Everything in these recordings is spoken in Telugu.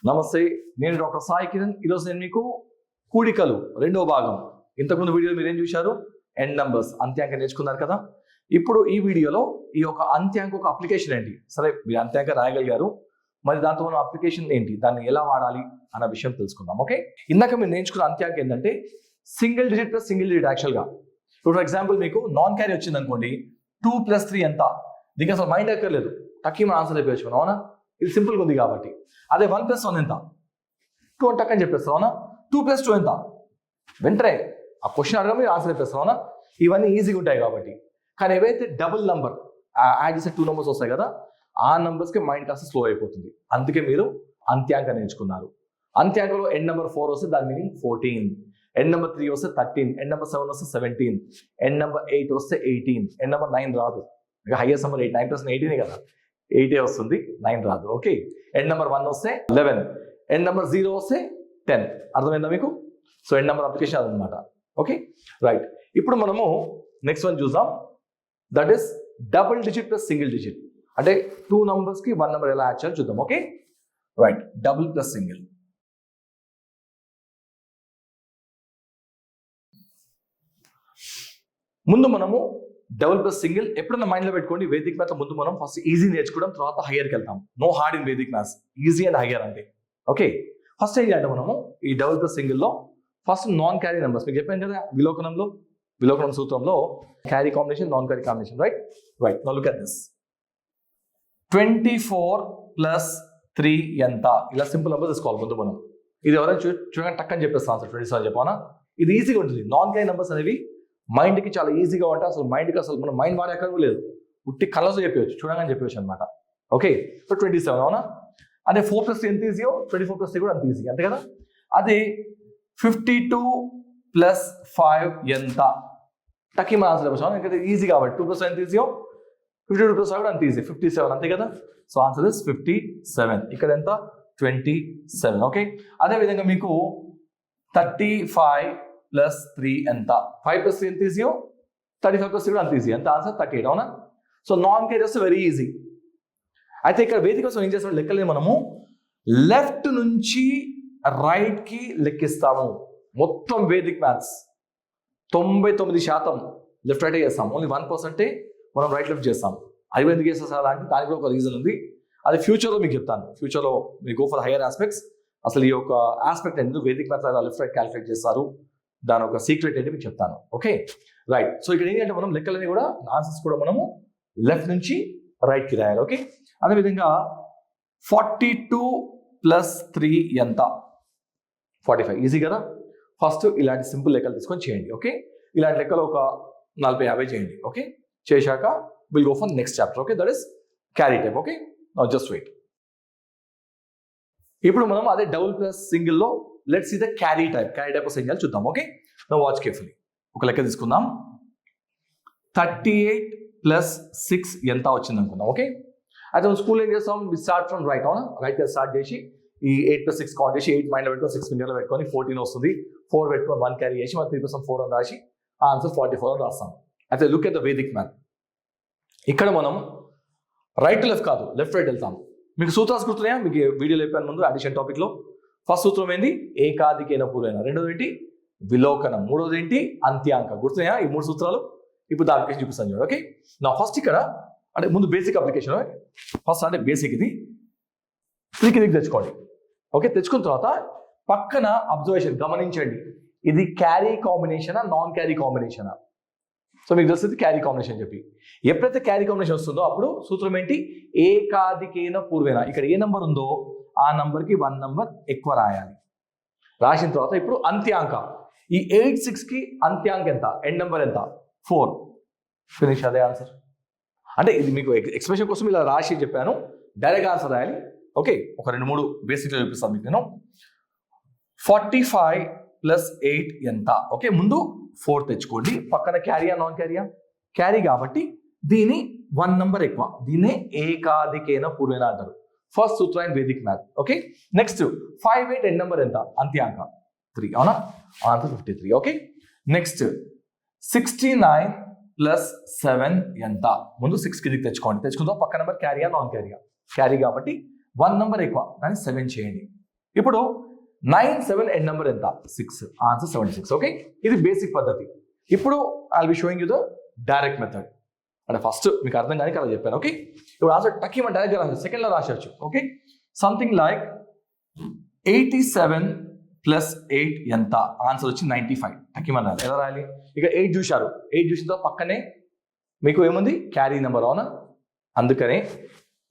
నమస్తే, నేను డాక్టర్ సాయి కిరణ్. ఈరోజు నేను మీకు కూడికలు రెండో భాగం. ఇంతకుముందు వీడియోలో మీరు ఏం చూశారు? ఎండ్ నంబర్స్, అంత్యాంక నేర్చుకున్నారు కదా. ఇప్పుడు ఈ వీడియోలో ఈ యొక్క అంత్యాంక ఒక అప్లికేషన్ ఏంటి, సరే మీరు అంత్యాంక రాయగలిగారు, మరి దాంతో మనం అప్లికేషన్ ఏంటి, దాన్ని ఎలా వాడాలి అన్న విషయం తెలుసుకుందాం. ఓకే, ఇందాక మీరు నేర్చుకున్న అంత్యాంక ఏంటంటే single digit plus single digit. యాక్చువల్గా ఇప్పుడు ఫర్ ఎగ్జాంపుల్ మీకు నాన్ క్యారీ వచ్చింది అనుకోండి, 2 + 3 ఎంత, దీనికి అసలు మైండ్ ఎక్కర్లేదు, టక్కి మన ఆన్సర్ అయిపోవచ్చు మనం, అవునా? ఇది సింపుల్గా ఉంది కాబట్టి. అదే 1 + 1 ఎంత, 2 అని టక్కని చెప్పేస్తాం, అవునా? 2 + 2 ఎంత, వెంటనే ఆ క్వశ్చన్ అడగడం మీరు ఆన్సర్ అయిపోస్తాం, అవునా? ఇవన్నీ ఈజీగా ఉంటాయి కాబట్టి. కానీ ఏవైతే డబుల్ నంబర్ యాడ్ చేసే 2 నంబర్స్ వస్తాయి కదా, ఆ నంబర్స్కి మైండ్ కాస్త స్లో అయిపోతుంది. అందుకే మీరు అంత్యాంక నేర్చుకున్నారు. అంత్యాంకలో ఎండ్ నెంబర్ 4 వస్తే దాని మీనింగ్ 14, ఎండ్ నెంబర్ 3 వస్తే 13, ఎండ్ నెంబర్ 7 వస్తే 17, ఎండ్ నెంబర్ 8 వస్తే 18, ఎండ్ నెంబర్ 9 రాదు. ఇక హైయెస్ట్ నెంబర్ 8, 9 + 18 కదా, 8 వస్తుంది, 9 రాదు. ఓకే, ఎండ్ నెంబర్ 1 వస్తే 11, ఎండ్ నెంబర్ 0 వస్తే 10. అర్థమైందా మీకు? సో ఎండ్ నెంబర్ అప్లికేషన్ అదనమాట. ఓకే రైట్, ఇప్పుడు మనము నెక్స్ట్ వన్ చూద్దాం. That is double digit plus single digit. అంటే 2 నంబర్స్కి 1 నెంబర్ ఎలా యాడ్ చేయాలో చూద్దాం. Okay right, double plus single. ముందు మనము డబుల్ ప్లస్ సింగిల్ ఎప్పుడన్నా మైండ్లో పెట్టుకోండి. వేదిక్ మ్యాథ్లో ముందు మనం ఫస్ట్ ఈజీ నేర్చుకోవడం, తర్వాత హయ్యర్కి వెళ్తాం. No hard in Vedic maths, easy and higher అంటే. ఓకే, ఫస్ట్ ఏం చేయాలంటే మనము ఈ డబుల్ ప్లస్ సింగిల్లో ఫస్ట్ నాన్ క్యారీ నెంబర్స్, మీకు చెప్పాను కదా విలోకనం సూత్రంలో carry combination, non carry combination. Right right, now look at this. 24 + 3 ఎంత, ఇలా సింపుల్ నెంబర్ తీసుకోవాలి ముందు మనం. ఇది ఎవరైనా చూడండి టక్కని చెప్పేస్తాను ఆన్సర్ 27 చెప్పానా. ఇది ఈజీగా ఉంటుంది. నాన్ క్యారీ నెంబర్స్ అనేవి మైండ్కి చాలా ఈజీగా ఉంటాయి. అసలు మైండ్కి అసలు మనం మైండ్ వాడే అక్కడ లేదు, ఉట్టి కలర్స్ చెప్పవచ్చు, చూడగానే చెప్పవచ్చు అనమాట. ఓకే, సో 27 అవునా. అదే 4 + 3 ఎంత ఈజీయో 24 + 3 కూడా అంత ఈజీ, అంతే కదా. అదే 52 + 5 ఎంత, టక్కి మన ఆన్సర్ చెప్పచ్చు, ఎందుకంటే ఈజీ కాబట్టి. 2 + 5 ఎంత ఈజీయో 52 + 5 కూడా అంత ఈజీ, 57 అంతే కదా. So answer is 57. ఇక్కడ ఎంత, 27. ఓకే, అదేవిధంగా మీకు 35 + 3 ఎంత, 5 + 3 ఎంత ఈజీయో 35 + 3 కూడా అంత ఈజీ, అంత ఆన్సర్ 38. అవునా. సో నాన్ క్యారీ వస్తే వెరీ ఈజీ. అయితే ఇక్కడ వేదిక కోసం ఏం చేస్తాం, లెక్కలే మనము లెఫ్ట్ నుంచి రైట్కి లెక్కిస్తాము. మొత్తం వేదిక్ మ్యాథ్స్ 99% లెఫ్ట్ రైటే చేస్తాం, ఓన్లీ 1% మనం రైట్ లెఫ్ట్ చేస్తాం. అది ఎందుకు చేస్తాం సార్ అంటే దానికి కూడా ఒక రీజన్ ఉంది, అది ఫ్యూచర్లో మీకు చెప్తాను. ఫ్యూచర్లో మీరు గో ఫర్ హైయర్ ఆస్పెక్ట్స్, అసలు ఈ యొక్క ఆస్పెక్ట్ ఎందుకు Vedic maths left right calculate చేస్తారు, దాని ఒక సీక్రెట్ ఏంటి మీకు చెప్తాను. ఓకే రైట్, సో ఇక్కడ ఏంటంటే మనం లెక్కలని కూడా ఆన్సర్స్ కూడా మనము లెఫ్ట్ నుంచి రైట్కి రాయాలి. ఓకే, అదేవిధంగా 42 + 3 ఎంత, 45 ఈజీ కదా. ఫస్ట్ ఇలాంటి సింపుల్ లెక్కలు తీసుకొని చేయండి. ఓకే, ఇలాంటి లెక్కలు ఒక 40-50 చేయండి. ఓకే, చేశాక will go for next chapter. Okay, that is carry type. Okay, now just wait. ఇప్పుడు మనం అదే డబుల్ ప్లస్ సింగిల్లో let's see the carry type. Carry type ఏం చేయాలి చూద్దాం. Okay, now watch carefully. ఒక లెక్క తీసుకుందాం. 38 + 6 ఎంత వచ్చింది అనుకుందాం. ఓకే, అయితే స్కూల్ ఏం చేస్తాం, వి స్టార్ట్ ఫ్రమ్ రైట్, అవునా. రైట్ స్టార్ట్ చేసి ఈ 8 + 6 కౌంట్ చేసి 8 మైండ్లో పెట్టుకొని 6 ఫింగర్లో పెట్టుకొని 14 వస్తుంది. 4 పెట్టుకొని 1 క్యారీ చేసి మన 3 + 4 అని రాసి ఆన్సర్ 44 అని రాస్తాం. అయితే look at the Vedic math. ఇక్కడ మనం రైట్ టు లెఫ్ట్ కాదు, లెఫ్ట్ రైట్ వెళ్తాం. మీకు సూత్రాలు గుర్తున్నాయా? మీకు వీడియోలో చెప్పాను ముందు అడిషన్ టాపిక్లో. ఫస్ట్ సూత్రం ఏంటి, ఏకాదికేన పూర్వైన. రెండోది ఏంటి, విలోకనం. మూడోది ఏంటి, అంత్యాంక. గుర్తున్నాయా ఈ 3 సూత్రాలు? ఇప్పుడు దాని అప్లికేషన్ చూపిస్తాను చూడండి. ఓకే, నా ఫస్ట్ ఇక్కడ అంటే ముందు బేసిక్ అప్లికేషన్. ఫస్ట్ అంటే బేసిక్ ఇది కిందికి తెచ్చుకోండి. ఓకే, తెచ్చుకున్న తర్వాత పక్కన అబ్జర్వేషన్ గమనించండి, ఇది క్యారీ కాంబినేషనా నాన్ క్యారీ కాంబినేషనా. సో మీకు తెలుస్తుంది క్యారీ కాంబినేషన్ చెప్పి. ఎప్పుడైతే క్యారీ కాంబినేషన్ వస్తుందో అప్పుడు సూత్రం ఏంటి, ఏకాదికేన పూర్వేన. ఇక్కడ ఏ నెంబర్ ఉందో ఆ నంబర్కి 1 నెంబర్ ఎక్కువ రాయాలి. రాసిన తర్వాత ఇప్పుడు అంత్యాంక. ఈ 8-6కి అంత్యాంక ఎంత, ఎండ్ నెంబర్ ఎంత, 4. ఫినిష్, అదే ఆన్సర్. అంటే ఇది మీకు ఎక్స్ప్రెషన్ కోసం ఇలా రాసి చెప్పాను, డైరెక్ట్ ఆన్సర్ రాయాలి. ఓకే, ఒక 2-3 బేసిక్లో చూపిస్తాను మీకు నేను. 45 + 8 ఎంత. ఓకే, ముందు 4 తెచ్చుకోండి. పక్కన క్యారీయా నాన్ క్యారియా, క్యారీ కాబట్టి దీని 1 నెంబర్ ఎక్కువ, దీన్నే ఏకాదికేన పూర్వేన అంటారు. First Sutra in Vedic math. Okay, next 5, 8 end number ఎంత, అంత్యాంక 3. అవునా, ఆన్సర్ 53. ఓకే, నెక్స్ట్ 69 + 7 ఎంత. ముందు 6 కిందికి తెచ్చుకోండి. తెచ్చుకుందాం పక్క నెంబర్ క్యారియా నాన్ క్యారియా. క్యారీ కాబట్టి 1 నెంబర్ ఎక్కువ, దాన్ని 7 చేయండి. ఇప్పుడు 9, 7 ఎండ్ నెంబర్ ఎంత? 6. ఆన్సర్ 76. ఓకే, ఇది బేసిక్ పద్ధతి. ఇప్పుడు I be showing you the direct method. అంటే ఫస్ట్ మీకు అర్థం కానీ అలా చెప్పాను. ఓకే, ఇప్పుడు ఆన్సర్ టక్కి మన డైరెక్ట్గా రాసేది, సెకండ్లో రాసేయచ్చు. ఓకే, సంథింగ్ లైక్ 87 ప్లస్ 8 ఎంత? ఆన్సర్ వచ్చి 95. టక్కి మన ఎలా రాయాలి? ఇక 8 చూశారు, 8 చూసిన తర్వాత పక్కనే మీకు ఏముంది? Carry number. అవునా? అందుకనే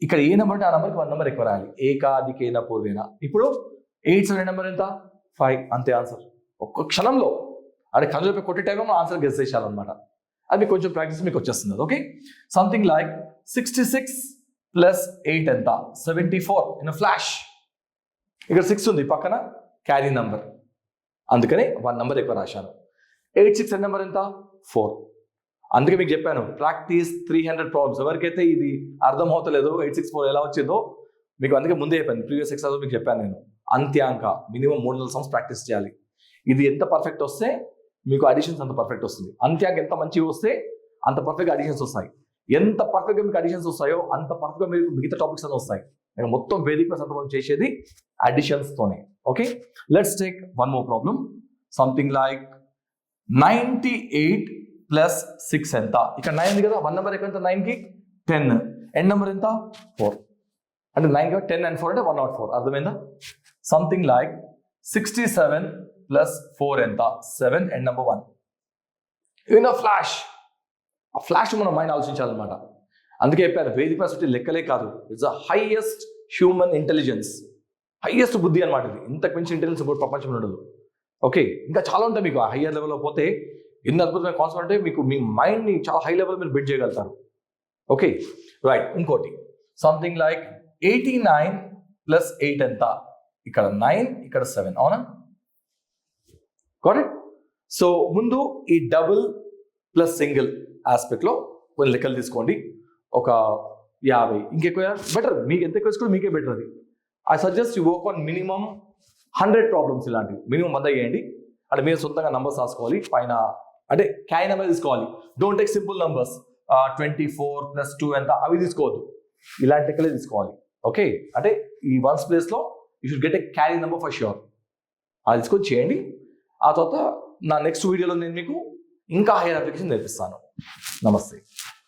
ఇక్కడ ఏ నెంబర్ అంటే ఆ నెంబర్కి 1 నెంబర్ ఎక్కువ రాయాలి. ఏకాదికేన పూర్వేన. ఇప్పుడు 8, 7 నెంబర్ ఎంత? 5. అంతే ఆన్సర్. ఒక్క క్షణంలో అంటే కన్ను కొట్టే టైంలో ఆన్సర్ గెస్ చేయాలన్నమాట. అది కొంచెం ప్రాక్టీస్ మీకు వచ్చేస్తుంది. ఓకే, సంథింగ్ లైక్ 66 ప్లస్ 8 ఎంత? 74 ఇన్ ఫ్లాష్. ఇక్కడ 6 ఉంది పక్కన, క్యారీ నెంబర్, అందుకనే 1 నెంబర్ ఎక్కువ రాశాను. 86 నెంబర్ ఎంత? 4. అందుకే మీకు చెప్పాను ప్రాక్టీస్ 300 ప్రాబ్లమ్స్. ఎవరికైతే ఇది అర్థం అవుతలేదో 864 ఎలా వచ్చిందో మీకు అందుకే ముందే చెప్పాను, ప్రీవియస్ ఎక్సామ్లో మీకు చెప్పాను నేను. అంత్యాంక మినిమం 300 సమ్స్ ప్రాక్టీస్ చేయాలి. ఇది ఎంత పర్ఫెక్ట్ వస్తే మీకు అడిషన్స్ అంత పర్ఫెక్ట్ వస్తుంది. అంత్యాంక ఎంత మంచిగా వస్తే అంత పర్ఫెక్ట్గా అడిషన్స్ వస్తాయి. ఎంత పర్ఫెక్ట్గా మీకు అడిషన్స్ వస్తాయో అంత పర్ఫెక్ట్గా మీకు మిగతా టాపిక్స్ అని వస్తాయి. నేను మొత్తం వేదిక సంతమం చేసేది అడిషన్స్తోనే. Okay, let's take one more problem. Something like 98 plus 6 ఎంత? ఇక్కడ 9 ఉంది కదా, 1 నెంబర్ ఎక్కువ ఎంత? 9కి 10. ఎండ్ నెంబర్ ఎంత? 4. అంటే 9 10 and 4 అంటే 104. అర్థమైందా? సంథింగ్ లైక్ 67 ప్లస్ 4 ఎంత? 7. End number 1. In a flash, ఆ ఫ్లాష్ మనం మైండ్ ఆలోచించాలన్నమాట. అందుకే చెప్పారు వేదిక పరిస్థితి లెక్కలే కాదు, it's the highest human intelligence, highest బుద్ధి అనమాట ఇది. ఇంతకు మించి ఇంటెలిజెన్స్ కూడా ప్రపంచంలో ఉండదు. ఓకే, ఇంకా చాలా ఉంటాయి మీకు. ఆ హయ్యర్ లెవెల్లో పోతే ఎన్ని అద్భుతమైన కాన్సెప్ట్ అంటే మీకు మీ మైండ్ని చాలా హై లెవెల్ మీరు బిల్డ్ చేయగలుగుతారు. Okay, right. ఇంకోటి సంథింగ్ లైక్ 89 ప్లస్ 8 ఎంత? ఇక్కడ 9, ఇక్కడ 7. అవునా? Got it? సో ముందు ఈ డబుల్ ప్లస్ సింగిల్ ఆస్పెక్ట్లో కొన్ని లెక్కలు తీసుకోండి. ఒక 50, ఇంకెక్కువ బెటర్. మీకు ఎంత ఎక్కువ వేసుకోండి మీకే బెటర్. అది I suggest you work on minimum 100 problems. ఇలాంటివి మినిమం 100 చేయండి. అంటే మీరు సొంతంగా నంబర్స్ రాసుకోవాలి పైన, అంటే క్యారీ నెంబర్ తీసుకోవాలి. Don't take simple numbers. 24 plus 2 ఎంత? అవి తీసుకోవద్దు, ఇలాంటి లెక్కలే తీసుకోవాలి. ఓకే, అంటే ఈ వన్స్ ప్లేస్లో you should get a carry number for sure. అది తీసుకొని చేయండి. ఆ తర్వాత నా నెక్స్ట్ వీడియోలో నేను మీకు ఇంకా హైయర్ అప్లికేషన్ నేర్పిస్తాను. నమస్తే.